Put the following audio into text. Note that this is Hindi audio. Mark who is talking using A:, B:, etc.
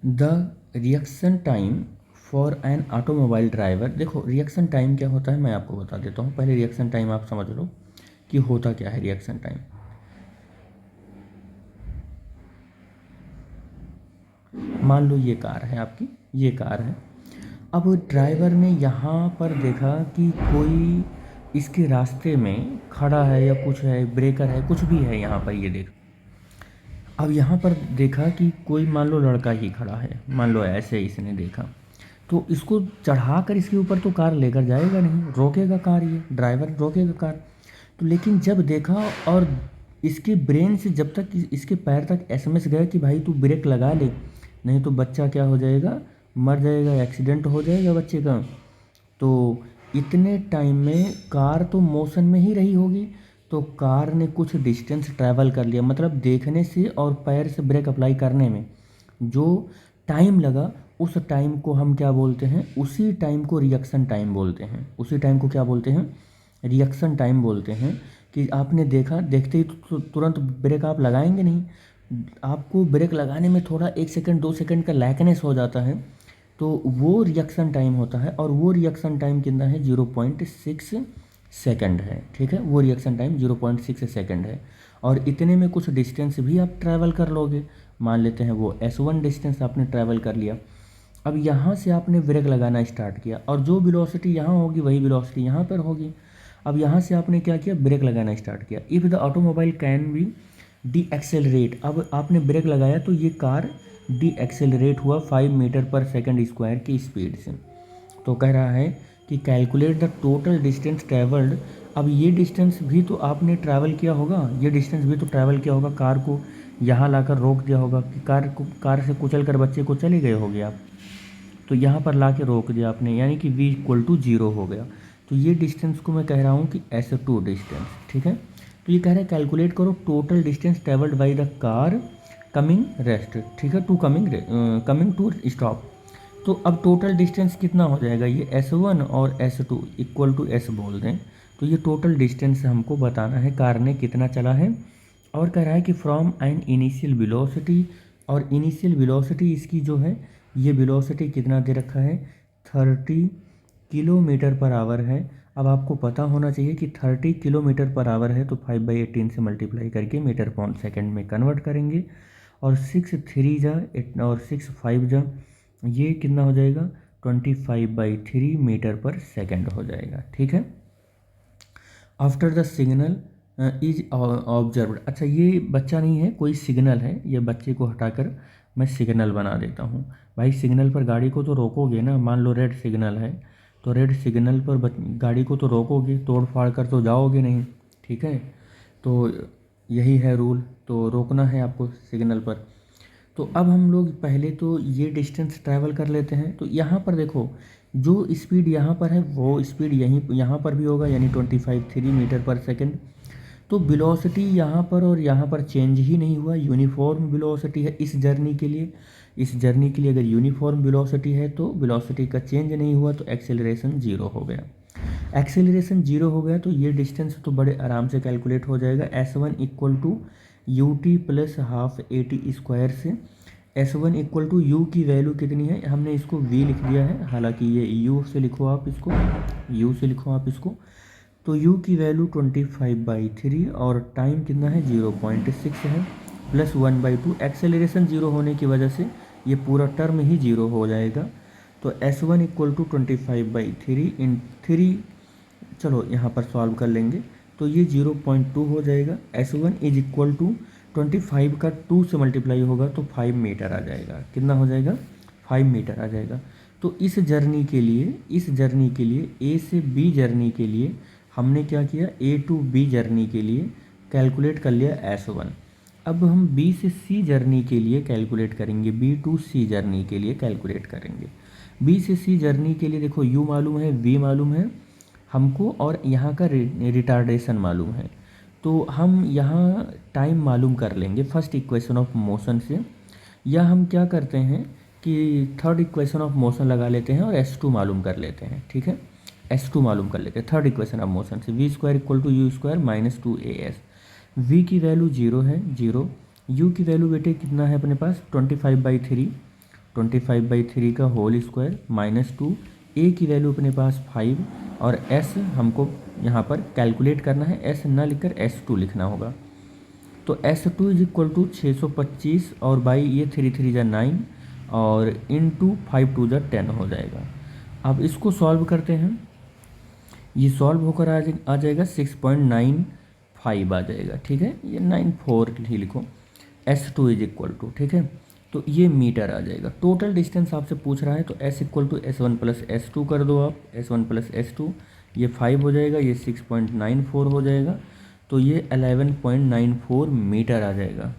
A: The reaction time for an automobile driver. देखो रिएक्शन टाइम क्या होता है मैं आपको बता देता हूँ। पहले रिएक्शन टाइम आप समझ लो कि होता क्या है रिएक्शन टाइम। मान लो ये कार है आपकी, ये कार है। अब ड्राइवर ने यहाँ पर देखा कि कोई इसके रास्ते में खड़ा है या कुछ है, ब्रेकर है, कुछ भी है यहाँ पर, ये देख। अब यहाँ पर देखा कि कोई मान लो लड़का ही खड़ा है, मान लो ऐसे इसने देखा, तो इसको चढ़ा कर इसके ऊपर तो कार लेकर जाएगा नहीं, रोकेगा कार, ये ड्राइवर रोकेगा कार। तो लेकिन जब देखा और इसके ब्रेन से जब तक इसके पैर तक एसएमएस गया कि भाई तू ब्रेक लगा ले, नहीं तो बच्चा क्या हो जाएगा, मर जाएगा, एक्सीडेंट हो जाएगा बच्चे का। तो इतने टाइम में कार तो मोशन में ही रही होगी, तो कार ने कुछ डिस्टेंस ट्रैवल कर लिया, मतलब देखने से और पैर से ब्रेक अप्लाई करने में जो टाइम लगा, उस टाइम को हम क्या बोलते हैं, उसी टाइम को रिएक्शन टाइम बोलते हैं। उसी टाइम को क्या बोलते हैं, रिएक्शन टाइम बोलते हैं। कि आपने देखा, देखते ही तुरंत ब्रेक आप लगाएंगे नहीं, आपको ब्रेक लगाने में थोड़ा 1 सेकंड 2 सेकंड का लैकनेस हो जाता है, तो वो रिएक्शन टाइम होता है। और वो रिएक्शन टाइम कितना है, 0.6 सेकंड है। ठीक है, वो रिएक्शन टाइम 0.6 सेकंड है। और इतने में कुछ डिस्टेंस भी आप ट्रैवल कर लोगे, मान लेते हैं वो S1 डिस्टेंस आपने ट्रैवल कर लिया। अब यहाँ से आपने ब्रेक लगाना स्टार्ट किया, और जो वेलोसिटी यहाँ होगी वही वेलोसिटी यहाँ पर होगी। अब यहाँ से आपने क्या किया, ब्रेक लगाना स्टार्ट किया। If the automobile can be D accelerate, अब आपने ब्रेक लगाया तो ये कार डी एक्सेलरेट हुआ 5 मीटर पर सेकंड स्क्वायर की स्पीड से। तो कह रहा है कि calculate the total distance travelled. अब ये डिस्टेंस भी तो आपने ट्रैवल किया होगा, ये डिस्टेंस भी तो ट्रैवल किया होगा, कार को यहाँ लाकर रोक दिया होगा कि कार से कुचल कर बच्चे को चले गए होगे आप, तो यहाँ पर ला के रोक दिया आपने, यानी कि v=0 हो गया। तो ये डिस्टेंस को मैं कह रहा हूँ कि S2 डिस्टेंस। ठीक है, तो ये कह रहा है कैलकुलेट करो total distance travelled by the car coming rest. ठीक है, टू कमिंग टू स्टॉप। तो अब टोटल डिस्टेंस कितना हो जाएगा, ये S1 और S2 इक्वल टू S बोल दें, तो ये टोटल डिस्टेंस हमको बताना है कार ने कितना चला है। और कह रहा है कि फ्रॉम एन इनिशियल वेलोसिटी, और इनिशियल वेलोसिटी इसकी जो है, ये वेलोसिटी कितना दे रखा है, 30 किलोमीटर पर आवर है। अब आपको पता होना चाहिए कि 30 किलोमीटर पर आवर है, तो 5/18 से मल्टीप्लाई करके मीटर पर सेकंड में कन्वर्ट करेंगे। और 6 3 जा और 6 5 जा, ये कितना हो जाएगा, 25/3 मीटर पर सेकंड हो जाएगा। ठीक है, after the signal is observed. अच्छा, ये बच्चा नहीं है, कोई सिग्नल है, ये बच्चे को हटाकर मैं सिग्नल बना देता हूँ। भाई सिग्नल पर गाड़ी को तो रोकोगे ना, मान लो रेड सिग्नल है, तो रेड सिग्नल पर गाड़ी को तो रोकोगे, तोड़ फाड़ कर तो जाओगे नहीं। ठीक है, तो यही है रूल, तो रोकना है आपको सिग्नल पर। तो अब हम लोग पहले तो ये डिस्टेंस ट्रैवल कर लेते हैं। तो यहाँ पर देखो, जो स्पीड यहाँ पर है वो स्पीड यहाँ पर भी होगा, यानी 25 मीटर पर सेकंड। तो वेलोसिटी यहाँ पर और यहाँ पर चेंज ही नहीं हुआ, यूनिफॉर्म वेलोसिटी है इस जर्नी के लिए। इस जर्नी के लिए अगर यूनिफॉर्म वेलोसिटी है तो वेलोसिटी का चेंज नहीं हुआ, तो एक्सेलरेशन 0 हो गया। एक्सेलरेशन 0 हो गया तो ये डिस्टेंस तो बड़े आराम से कैलकुलेट हो जाएगा। S1 equal to UT plus half AT square से। S1 इक्वल टू U की वैल्यू कितनी है, हमने इसको V लिख दिया है, हालांकि ये U से लिखो आप इसको, U से लिखो आप इसको। तो U की वैल्यू 25/3 और टाइम कितना है, 0.6 है, प्लस 1/2। एक्सेलरेशन 0 होने की वजह से ये पूरा टर्म ही 0 हो जाएगा। तो S1 इक्वल टू 25/3 इन 3, चलो यहाँ पर सॉल्व कर लेंगे, तो ये 0.2 हो जाएगा। S1 इज इक्वल टू 25 का 2 से मल्टीप्लाई होगा तो 5 मीटर आ जाएगा। कितना हो जाएगा, 5 मीटर आ जाएगा। तो इस जर्नी के लिए A से B जर्नी के लिए हमने क्या किया, A to B जर्नी के लिए कैलकुलेट कर लिया S1। अब हम B से C जर्नी के लिए कैलकुलेट करेंगे, B to C जर्नी के लिए कैलकुलेट करेंगे। B से C जर्नी के लिए देखो U मालूम है, V मालूम है हमको, और यहाँ का रिटार्डेशन मालूम है। तो हम यहाँ टाइम मालूम कर लेंगे फर्स्ट इक्वेशन ऑफ मोशन से, या हम क्या करते हैं कि थर्ड इक्वेशन ऑफ मोशन लगा लेते हैं और S2 मालूम कर लेते हैं। ठीक है, S2 मालूम कर लेते हैं थर्ड इक्वेशन ऑफ मोशन से। V² equal to U² minus 2AS। V की वैल्यू 0 है, 0। U की वैल्यू बेटे कितना है अपने पास, 25/3, 25/3 का होल स्क्वायर -2, ए की वैल्यू अपने पास 5 और एस हमको यहाँ पर कैलकुलेट करना है, एस ना लिखकर S2 लिखना होगा। तो S2 इज इक्वल टू 625 और बाई ये 3 3 जा 9 और इंटू 5 2 जा 10 हो जाएगा। अब इसको सॉल्व करते हैं, ये सॉल्व होकर आ जाएगा 6.95 आ जाएगा, ठीक है, ये 94 ही लिखो। S2 इज इक्वल टू, ठीक है, तो ये मीटर आ जाएगा। टोटल डिस्टेंस आपसे पूछ रहा है तो S equal to S1 plus S2 कर दो आप, S1 प्लस S2, ये 5 हो जाएगा, ये 6.94 हो जाएगा, तो ये 11.94 मीटर आ जाएगा।